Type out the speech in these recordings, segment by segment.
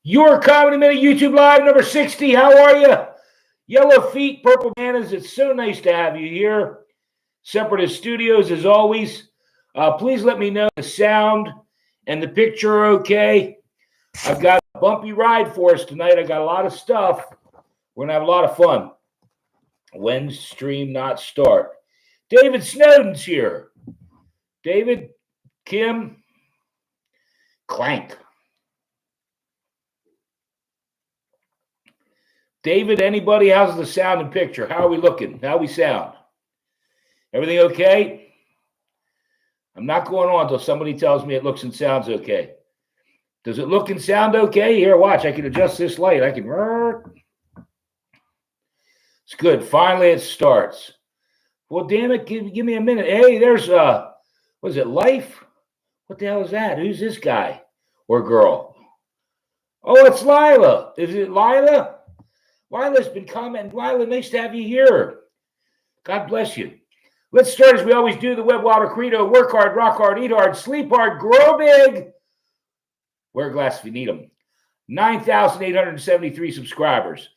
Your Comedy Minute YouTube Live number 60. How are you? Yellow Feet, Purple Bananas. It's so nice to have you here. Separatist Studios, as always. Please let me know the sound and the picture are okay. I've got a bumpy ride for us tonight. I got a lot of stuff. We're going to have a lot of fun. When stream not start? David Snowden's here. David, Kim, Clank. David, anybody? How's the sound and picture? How are we looking? How we sound? Everything okay? I'm not going on until somebody tells me it looks and sounds okay. Does it look and sound okay? Here, watch. I can adjust this light. I can. It's good. Finally, it starts. Well, damn it. Give me a minute. Hey, there's, what is it, Life? What the hell is that? Who's this guy or girl? Oh, it's Lila. Is it Lila? Lila's been commenting. Lila, nice to have you here. God bless you. Let's start as we always do, the Web Wilder Credo. Work hard, rock hard, eat hard, sleep hard, grow big. Wear a glass if you need them. 9,873 subscribers.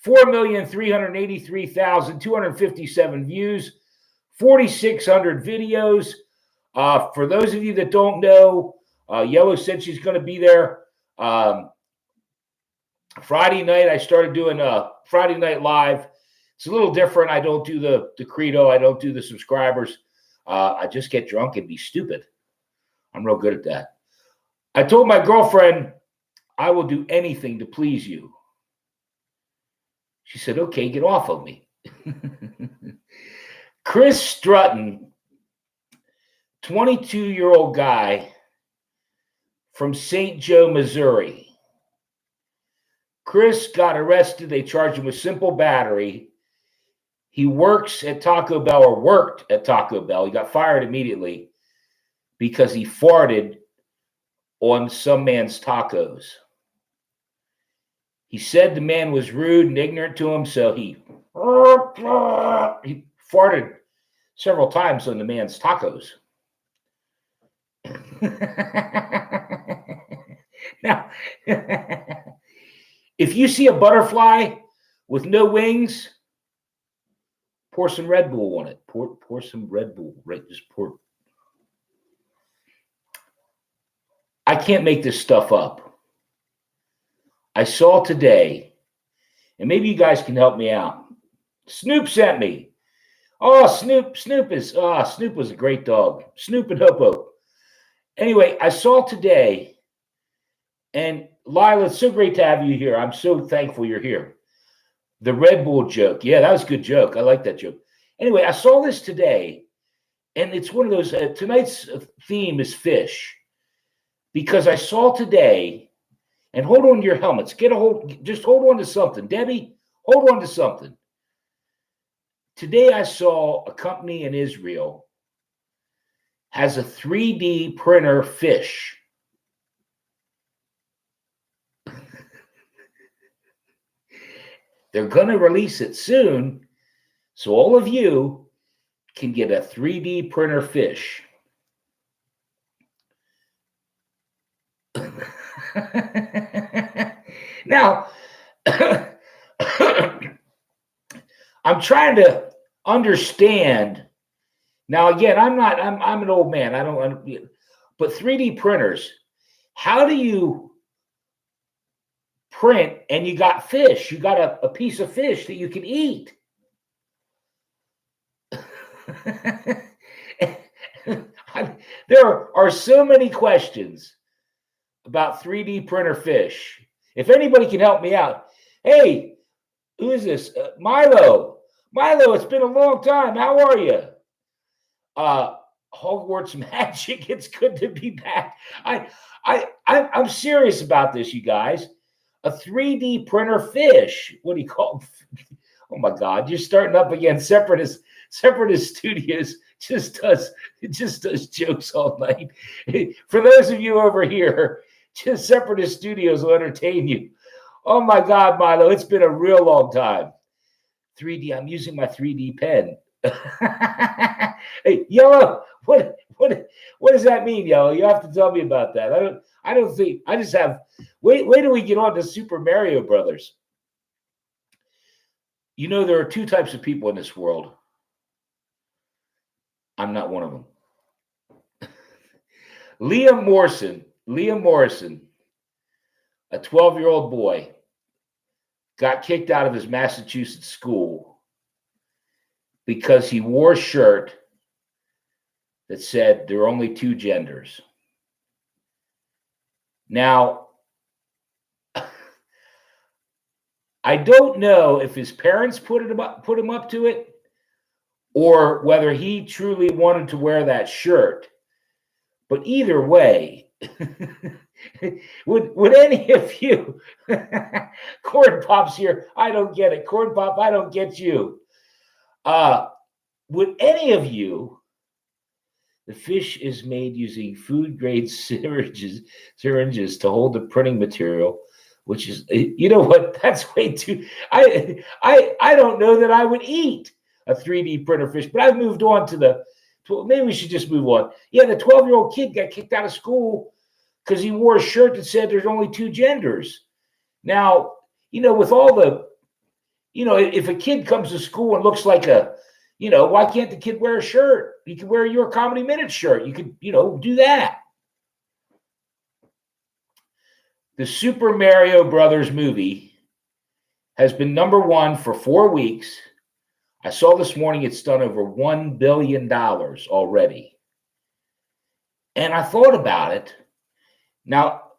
4,383,257 views. 4,600 videos. For those of you that don't know, Yellow said she's going to be there. Friday night, I started doing Friday Night Live. It's a little different. I don't do the credo. I don't do the subscribers. I just get drunk and be stupid. I'm real good at that. I told my girlfriend, I will do anything to please you. She said, okay, get off of me. Chris Strutton, 22-year-old guy from St. Joe, Missouri. Chris got arrested. They charged him with simple battery. He works at Taco Bell, or worked at Taco Bell. He got fired immediately because he farted on some man's tacos. He said the man was rude and ignorant to him, so he farted several times on the man's tacos. Now, if you see a butterfly with no wings, pour some Red Bull on it. Pour some Red Bull. Right? Just pour. I can't make this stuff up. I saw today, and maybe you guys can help me out. Snoop sent me. Oh, Snoop was a great dog. Snoop and Hoppo. Anyway, I saw today, and Lila, it's so great to have you here. I'm so thankful you're here. The Red Bull joke. Yeah, that was a good joke. I like that joke. Anyway, I saw this today, and it's one of those, tonight's theme is fish. Because I saw today, and hold on to your helmets. Just hold on to something. Debbie, hold on to something. Today I saw a company in Israel has a 3D printer fish. They're going to release it soon, so all of you can get a 3D printer fish. Now, I'm trying to understand. Now, again, I'm an old man. But 3D printers, how do you print and you got fish? You got a piece of fish that you can eat. There are so many questions about 3D printer fish. If anybody can help me out. Hey, who is this? Milo. Milo, it's been a long time. How are you? Hogwarts Magic, it's good to be back. I'm serious about this, you guys. A 3D printer fish. What do you call it? Oh my God, you're starting up again. Separatist Studios just does jokes all night. For those of you over here, just Separatist Studios will entertain you. Oh my God, Milo, it's been a real long time. 3D, I'm using my 3D pen. Hey, Yellow, what does that mean, yo? You have to tell me about that. I don't think I just have wait till we get on to Super Mario Brothers. You know, there are two types of people in this world. I'm not one of them. Liam Morrison, a 12-year-old boy, got kicked out of his Massachusetts school because he wore a shirt that said there are only two genders. Now, I don't know if his parents put him up to it, or whether he truly wanted to wear that shirt. But either way, would any of you, Corn Pop's here, I don't get it. Corn Pop, I don't get you. Would any of you, the fish is made using food-grade syringes to hold the printing material, which is, you know what, that's way too, I don't know that I would eat a 3D printer fish, but I've moved on to maybe we should just move on. Yeah, the 12-year-old kid got kicked out of school because he wore a shirt that said there's only two genders. Now, you know, with all the, you know, if a kid comes to school and looks like why can't the kid wear a shirt? You can wear your Comedy Minute shirt. You could, do that. The Super Mario Brothers movie has been #1 for 4 weeks. I saw this morning it's done over $1 billion already. And I thought about it. Now,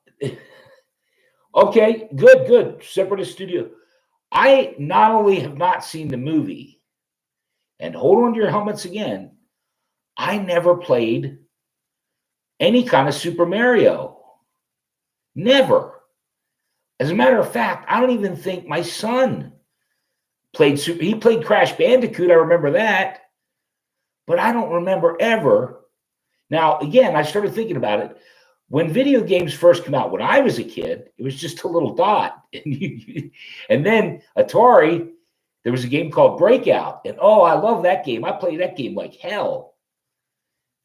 okay, good. Separatist Studio. I not only have not seen the movie, and hold on to your helmets again, I never played any kind of Super Mario. Never. As a matter of fact, I don't even think my son he played Crash Bandicoot, I remember that, but I don't remember ever. Now, again, I started thinking about it. When video games first came out, when I was a kid, it was just a little dot. And then Atari, there was a game called Breakout. And I love that game. I played that game like hell.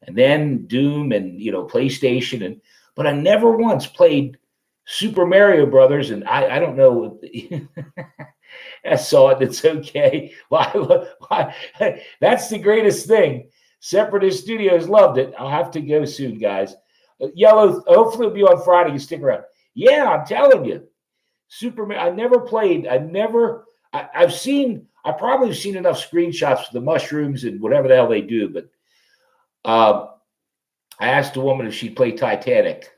And then Doom and, PlayStation. But I never once played Super Mario Brothers. And I don't know. I saw it. It's okay. Why? That's the greatest thing. Separatist Studios loved it. I'll have to go soon, guys. Yellow, hopefully it'll be on Friday. You stick around. Yeah, I'm telling you. Superman, I never played. I've probably seen enough screenshots of the mushrooms and whatever the hell they do, but I asked a woman if she'd play Titanic.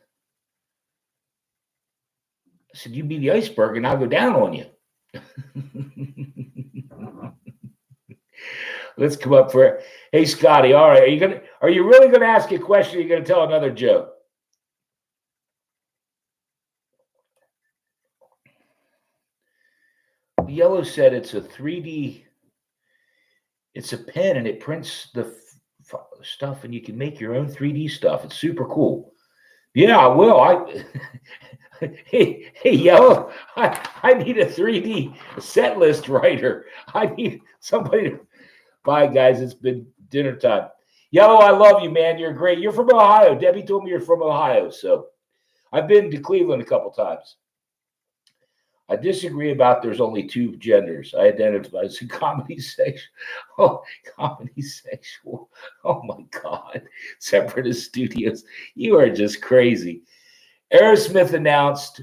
I said, you be the iceberg and I'll go down on you. Let's come up for it. Hey, Scotty. All right. Are you really going to ask a question? Or are you going to tell another joke? Yellow said it's a 3D. It's a pen and it prints the stuff and you can make your own 3D stuff. It's super cool. Yeah, I will. Hey, Yellow, I need a 3D set list writer. I need somebody to. Bye, guys. It's been dinner time. Yellow, I love you, man. You're great. You're from Ohio. Debbie told me you're from Ohio. So I've been to Cleveland a couple times. I disagree about there's only two genders. I identify as a comedy sexual. Oh, comedy sexual. Oh, my God. Separatist Studios. You are just crazy. Aerosmith announced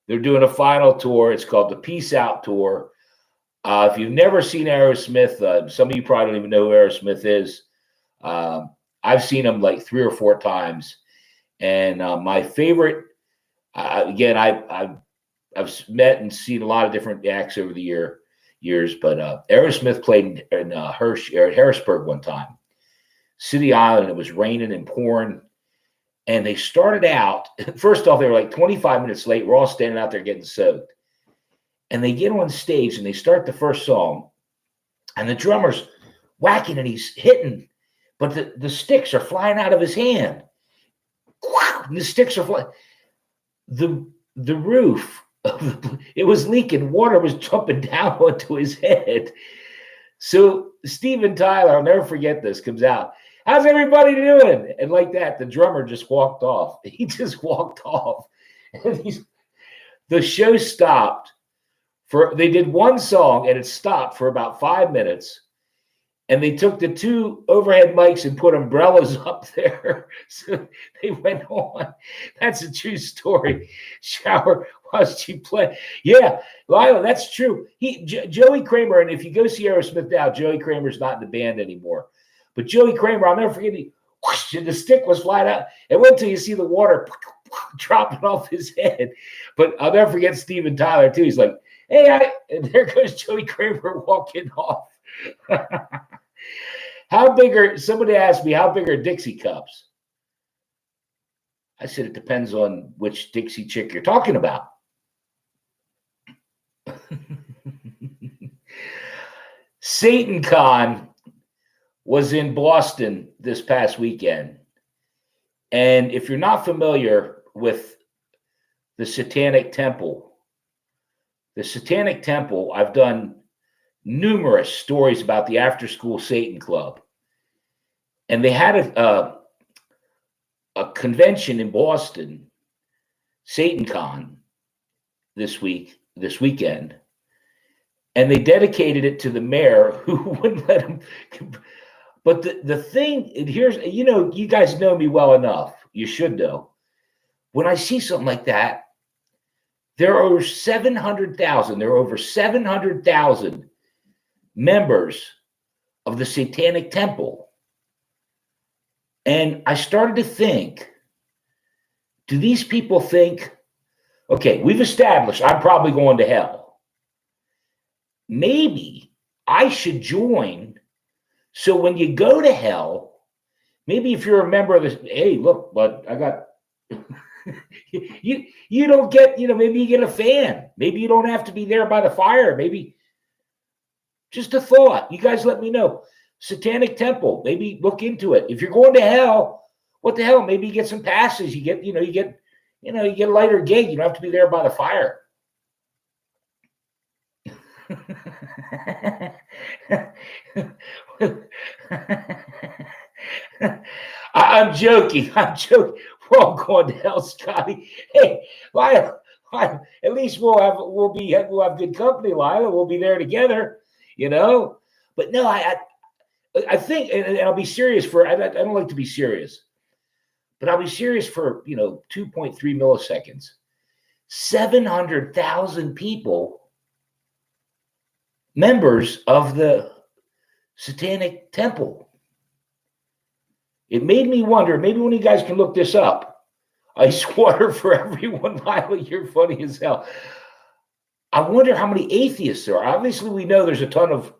they're doing a final tour. It's called the Peace Out Tour. If you've never seen Aerosmith, some of you probably don't even know who Aerosmith is. I've seen them like 3 or 4 times. And my favorite, again, I've met and seen a lot of different acts over the years, but Aerosmith played in Harrisburg one time, City Island. It was raining and pouring. And they started out, first off, they were like 25 minutes late. We're all standing out there getting soaked. And they get on stage and they start the first song. And the drummer's whacking and he's hitting. But the sticks are flying out of his hand. And the sticks are flying. The roof, it was leaking. Water was jumping down onto his head. So Steven Tyler, I'll never forget this, comes out. How's everybody doing? And like that, the drummer just walked off. He just walked off. And the show stopped. They did one song and it stopped for about 5 minutes. And they took the 2 overhead mics and put umbrellas up there. So they went on. That's a true story. Shower while she played. Yeah, Lila, that's true. Joey Kramer, and if you go see Aerosmith now, Joey Kramer's not in the band anymore. But Joey Kramer, I'll never forget, the stick was flying out. And wait till you see the water dropping off his head. But I'll never forget Steven Tyler, too. He's like, hey, and there goes Joey Kramer walking off. Somebody asked me, how big are Dixie cups? I said, it depends on which Dixie chick you're talking about. SatanCon was in Boston this past weekend. And if you're not familiar with the Satanic Temple, I've done numerous stories about the After School Satan Club. And they had a convention in Boston, SatanCon, this weekend. And they dedicated it to the mayor who wouldn't let him. But the thing, here's, you guys know me well enough. You should know. When I see something like that, there are over 700,000 members of the Satanic Temple. And I started to think, do these people think, okay, we've established I'm probably going to hell. Maybe I should join. So when you go to hell, maybe if you're a member of this, hey, look, but I got, you don't get, maybe you get a fan. Maybe you don't have to be there by the fire. Maybe just a thought. You guys let me know. Satanic Temple, maybe look into it. If you're going to hell, what the hell? Maybe you get some passes. You get a lighter gig. You don't have to be there by the fire. I'm joking. We're all going to hell, Scotty. Hey, Lila, at least we'll have good company, Lila. We'll be there together, But no, I think, and I'll be serious I don't like to be serious, but I'll be serious for 2.3 milliseconds. 700,000 people, members of the Satanic Temple. It made me wonder, maybe one of you guys can look this up. Ice water for everyone. Lila, you're funny as hell. I wonder how many atheists there are. Obviously, we know there's a ton of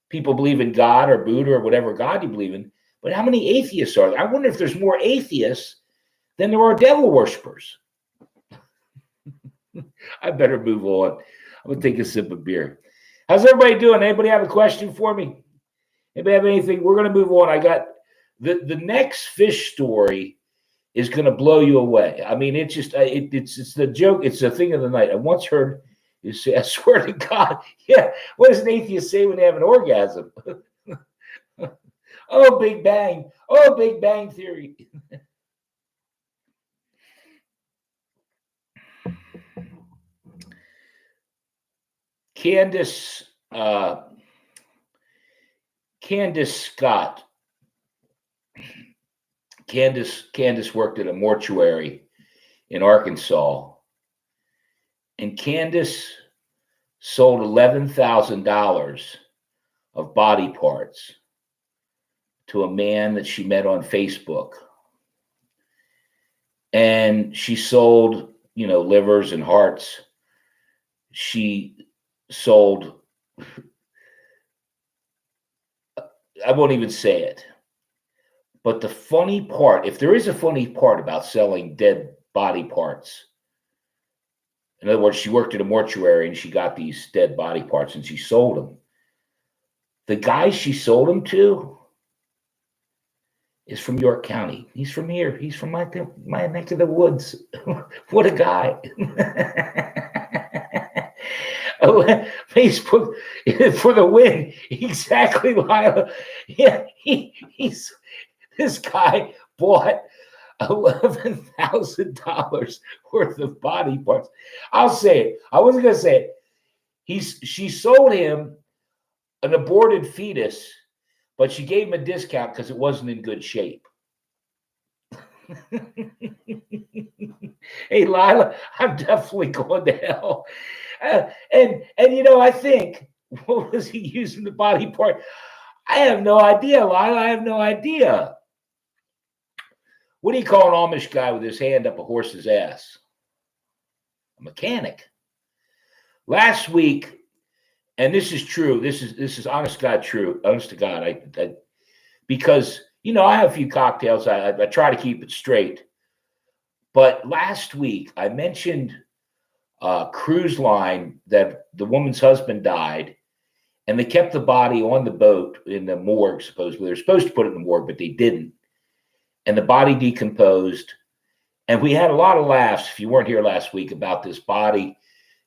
people believe in God or Buddha or whatever God you believe in, but how many atheists are there? I wonder if there's more atheists than there are devil worshippers. I better move on. I'm going to take a sip of beer. How's everybody doing? Anybody have a question for me? Anybody have anything? We're going to move on. I got the next fish story is going to blow you away. I mean, it's just, it's the joke. It's the thing of the night. I once heard you say, I swear to God, yeah, what does an atheist say when they have an orgasm? Oh, Big Bang. Oh, Big Bang Theory. Candace Scott. Candace worked at a mortuary in Arkansas, and Candace sold $11,000 of body parts to a man that she met on Facebook. And she sold, livers and hearts. She sold, I won't even say it. But the funny part, if there is a funny part about selling dead body parts, in other words, she worked at a mortuary and she got these dead body parts and she sold them. The guy she sold them to is from York County. He's from here. He's from my neck of the woods. What a guy. Oh, Facebook for the win. Exactly, Lila. Yeah, he's This guy bought $11,000 worth of body parts. I'll say it. I wasn't going to say it. She sold him an aborted fetus, but she gave him a discount because it wasn't in good shape. Hey, Lila, I'm definitely going to hell. And I think, what was he using the body part? I have no idea, Lila. I have no idea. What do you call an Amish guy with his hand up a horse's ass? A mechanic. Last week, and this is true. This is honest God true. Honest to God. I because I have a few cocktails. I try to keep it straight. But last week I mentioned a cruise line that the woman's husband died, and they kept the body on the boat in the morgue. Supposedly they're supposed to put it in the morgue, but they didn't. And the body decomposed. And we had a lot of laughs, if you weren't here last week, about this body,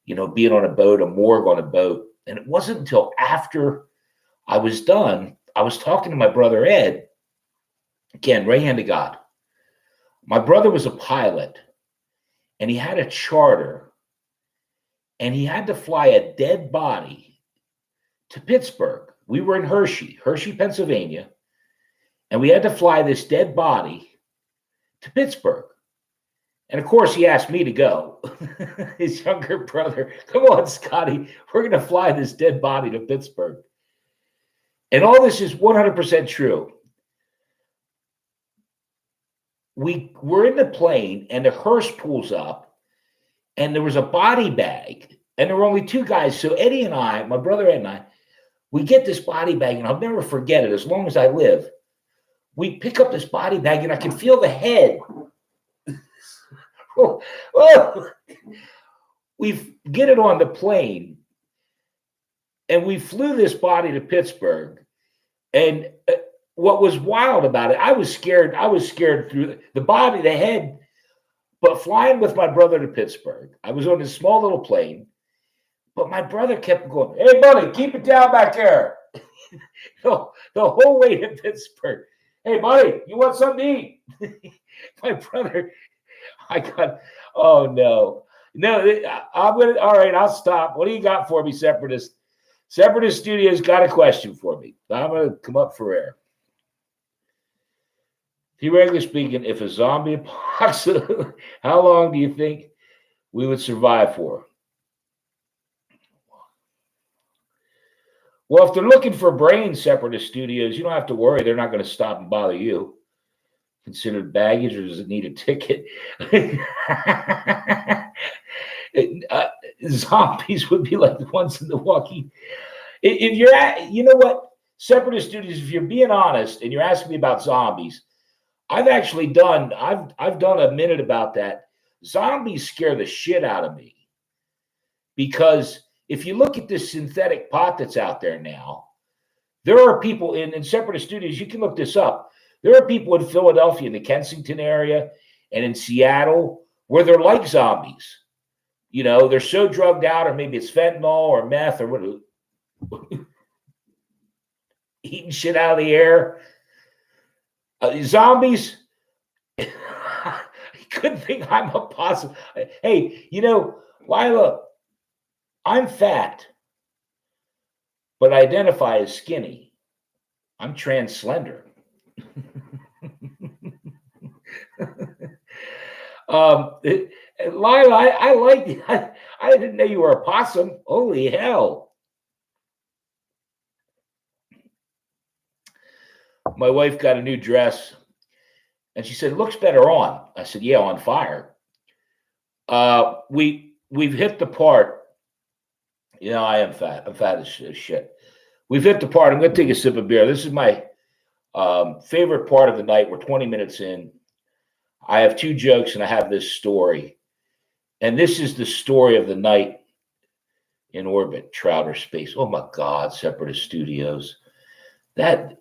being on a boat, a morgue on a boat. And it wasn't until after I was done, I was talking to my brother Ed. Again, right hand to God. My brother was a pilot, and he had a charter, and he had to fly a dead body to Pittsburgh. We were in Hershey, Pennsylvania, and we had to fly this dead body to Pittsburgh. And of course, he asked me to go. His younger brother, come on, Scotty, we're going to fly this dead body to Pittsburgh. And all this is 100% true. We were in the plane, and the hearse pulls up, and there was a body bag, and there were only two guys. So Eddie and I, my brother Ed and I, we get this body bag, and I'll never forget it as long as I live. We pick up this body bag, and I can feel the head. We get it on the plane, and we flew this body to Pittsburgh. And what was wild about it, I was scared through the body, the head, but flying with my brother to Pittsburgh. I was on this small little plane, but my brother kept going, hey, buddy, keep it down back there. The whole way to Pittsburgh. Hey, buddy, you want something to eat? My brother, oh, no. All right, I'll stop. What do you got for me, Separatist? Separatist Studios got a question for me. I'm going to come up for air. Theoretically speaking, if a zombie apocalypse, how long do you think we would survive for? Well, if they're looking for brains, Separatist Studios, you don't have to worry. They're not going to stop and bother you. Considered baggage, or does it need a ticket? Zombies would be like the ones in the walking. If you're you know what, Separatist Studios, if you're being honest and you're asking me about zombies, I've done a minute about that. Zombies scare the shit out of me, because if you look at this synthetic pot that's out there now, there are people in Separatist Studios, you can look this up. There are people in Philadelphia, in the Kensington area, and in Seattle, where they're like zombies. They're so drugged out, or maybe it's fentanyl or meth or what, eating shit out of the air. Zombies, you couldn't think I'm a possible. Hey, Lila, I'm fat, but I identify as skinny. I'm trans slender. Lila, I like you. I didn't know you were a possum. Holy hell. My wife got a new dress, and she said, it looks better on. I said, yeah, on fire. We've hit the part. I am fat. I'm fat as shit. We've hit the part. I'm going to take a sip of beer. This is my favorite part of the night. We're 20 minutes in. I have two jokes, and I have this story. And this is the story of the night in orbit, Trouter Space. Oh, my God, Separatist Studios. That...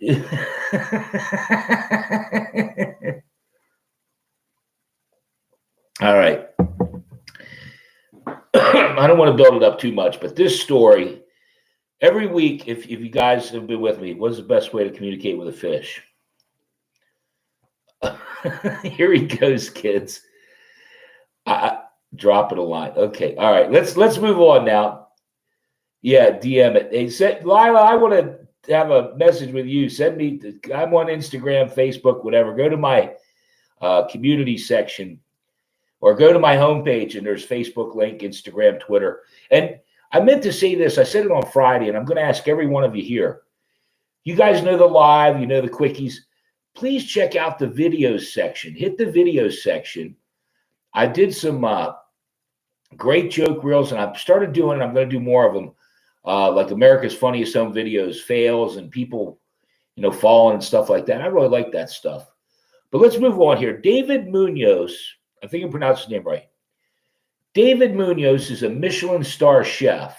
All right. I don't want to build it up too much, but this story, every week, if you guys have been with me, what's the best way to communicate with a fish? Here he goes, kids. Drop it a line. Okay. All right. Let's move on now. Yeah, DM it. They said, Lila, I want to have a message with you. Send me. I'm on Instagram, Facebook, whatever. Go to my community section, or go to my homepage, and there's Facebook link, Instagram, Twitter. And I meant to say this. I said it on Friday, and I'm going to ask every one of you here. You guys know the live, you know the quickies. Please check out the videos section. Hit the videos section. I did some great joke reels, and I've started doing, I'm going to do more of them, like America's Funniest Home Videos, fails, and people, falling and stuff like that. I really like that stuff. But let's move on here. David Munoz, I think I pronounced his name right. David Munoz is a Michelin star chef.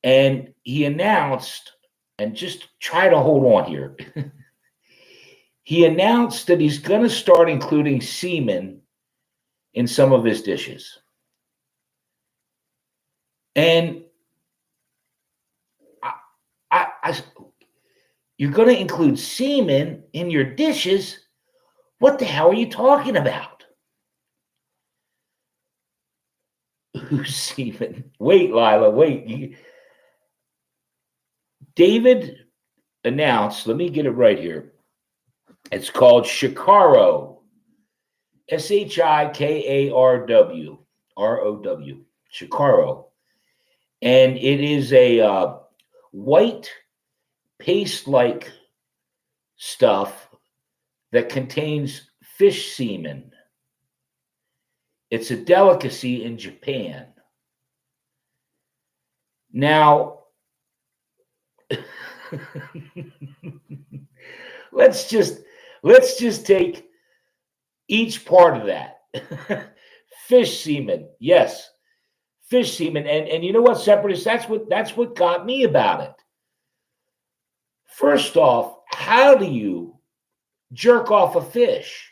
And he announced, and just try to hold on here. He announced that he's going to start including semen in some of his dishes. And you're going to include semen in your dishes? What the hell are you talking about? Who's semen? Wait, Lila, wait. David announced, let me get it right here. It's called Shikaro. Shikarw. ROW. Shikaro. And it is a white paste-like stuff that contains fish semen. It's a delicacy in Japan. Now, let's just take each part of that. Fish semen, yes, fish semen, and you know what, separatists? That's what got me about it. First off, how do you jerk off a fish?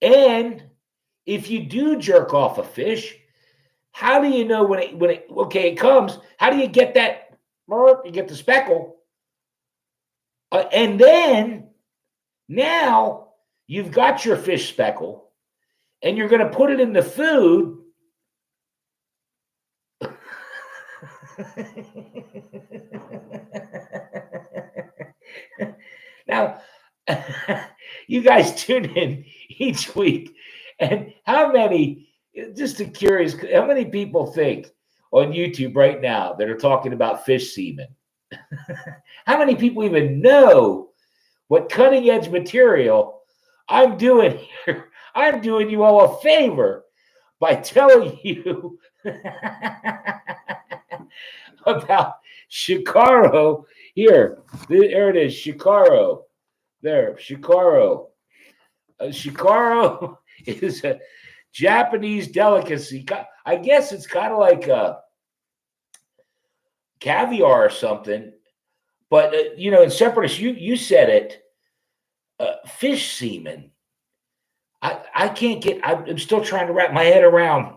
And if you do jerk off a fish, how do you know when it comes? How do you get that? You get the speckle, and then now you've got your fish speckle, and you're going to put it in the food. Now, you guys tune in each week, and how many, just curious, how many people think on YouTube right now that are talking about fish semen? How many people even know what cutting edge material I'm doing here? I'm doing you all a favor by telling you about Shikaro. Here, there it is, Shikaro. There, Shikaro. Shikaro is a Japanese delicacy. I guess it's kind of like caviar or something. But, in separatists, you said it, fish semen. I can't I'm still trying to wrap my head around.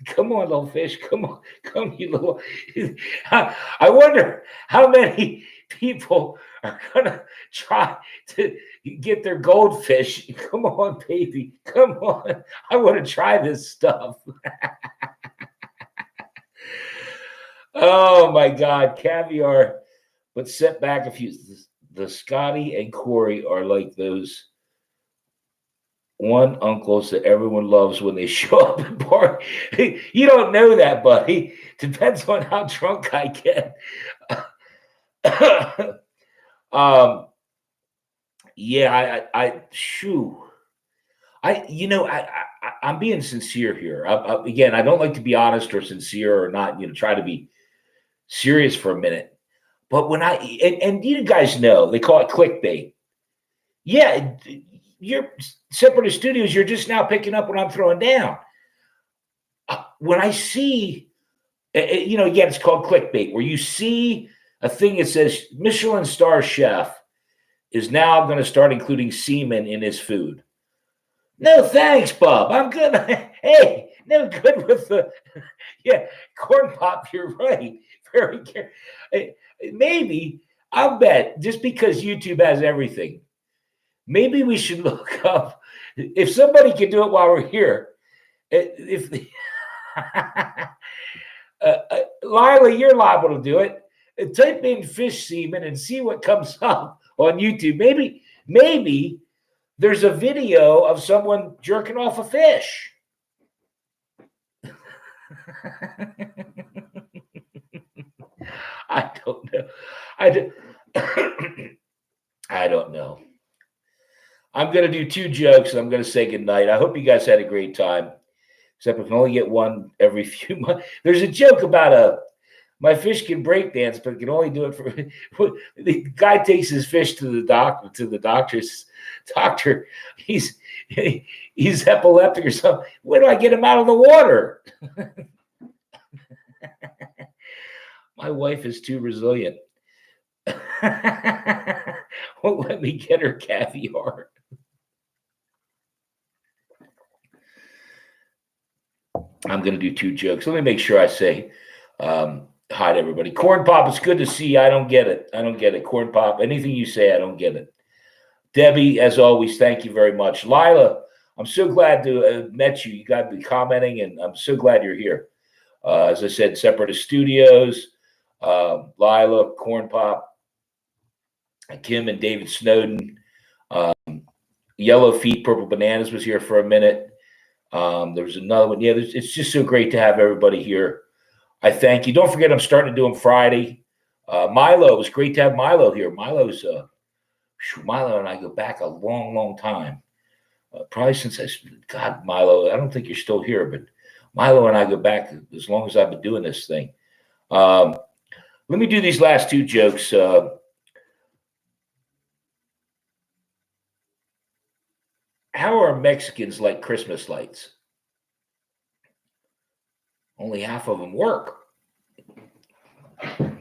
Come on, little fish. Come, you little. I wonder how many people are going to try to get their goldfish. Come on, baby. Come on. I want to try this stuff. Oh, my God. Caviar. But set back a few. The Scotty and Corey are like those one uncles that everyone loves when they show up at party. You don't know that, buddy. Depends on how drunk I get. Yeah, I'm being sincere here. Again, I don't like to be honest or sincere or not, try to be serious for a minute. But when and you guys know, they call it clickbait. Yeah, you're Separatist Studios, you're just now picking up what I'm throwing down. When I see, again, it's called clickbait, where you see a thing that says Michelin star chef is now going to start including semen in his food. No, thanks, Bob. I'm good. Hey, no good with corn pop. You're right. Very maybe I'll bet just because YouTube has everything, maybe we should look up if somebody can do it while we're here. If Lila, you're liable to do it. Type in fish semen and see what comes up on YouTube. Maybe there's a video of someone jerking off a fish. I don't know. I don't know. I'm going to do 2 jokes and I'm going to say goodnight. I hope you guys had a great time. Except we can only get one every few months. There's a joke about my fish can break dance, but can only do it for the guy takes his fish to the doctor. He's epileptic or something. Where do I get him out of the water? My wife is too resilient. Won't let me get her caviar. I'm going to do 2 jokes. Let me make sure I say hi to everybody. Corn Pop, it's good to see you. I don't get it. Corn Pop, anything you say, I don't get it. Debbie, as always, thank you very much. Lila, I'm so glad to have met you. You got to be commenting, and I'm so glad you're here. As I said, Separatist Studios, Lila, Corn Pop, Kim and David Snowden. Yellow Feet, Purple Bananas was here for a minute. There was another one. Yeah, it's just so great to have everybody here. I thank you. Don't forget, I'm starting to do them Friday. Milo, it was great to have Milo here. Milo and I go back a long, long time. Probably since Milo, I don't think you're still here, but Milo and I go back as long as I've been doing this thing. Let me do these last 2 jokes. How are Mexicans like Christmas lights? Only half of them work. The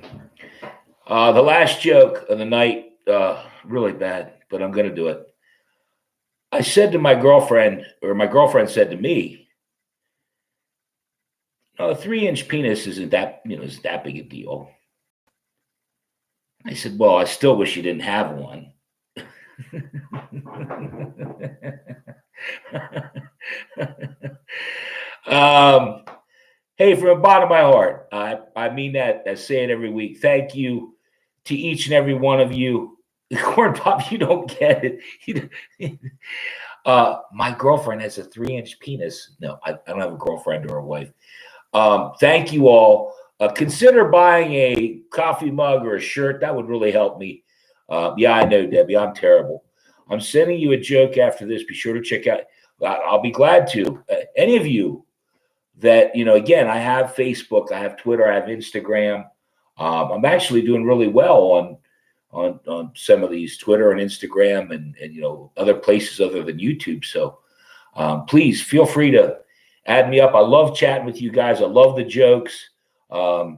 last joke of the night, really bad, but I'm going to do it. I said to my girlfriend, or my girlfriend said to me, a 3-inch penis isn't that big a deal. I said, well, I still wish you didn't have one. Hey, from the bottom of my heart, I mean that. I say it every week. Thank you to each and every one of you. Corn Pop, you don't get it. My girlfriend has a 3-inch penis. No, I don't have a girlfriend or a wife. Thank you all. Consider buying a coffee mug or a shirt. That would really help me. Yeah, I know, Debbie. I'm terrible. I'm sending you a joke after this. Be sure to check out. I'll be glad to. Any of you that, again, I have Facebook, I have Twitter, I have Instagram. I'm actually doing really well on some of these Twitter and Instagram and other places other than YouTube. So please feel free to add me up. I love chatting with you guys. I love the jokes. I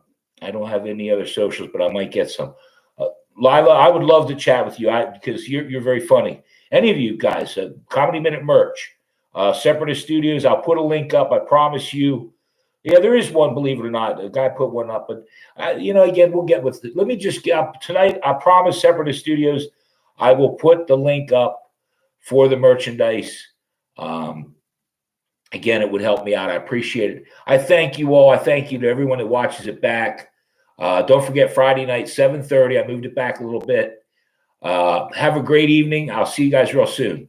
don't have any other socials, but I might get some. Lila, I would love to chat with you because you're very funny. Any of you guys, Comedy Minute merch, Separatist Studios, I'll put a link up. I promise you. Yeah, there is one, believe it or not. A guy put one up, but again, we'll get with it. Let me just get up tonight. I promise Separatist Studios, I will put the link up for the merchandise. Again, it would help me out. I appreciate it. I thank you all. I thank you to everyone that watches it back. Don't forget Friday night, 7:30. I moved it back a little bit. Have a great evening. I'll see you guys real soon.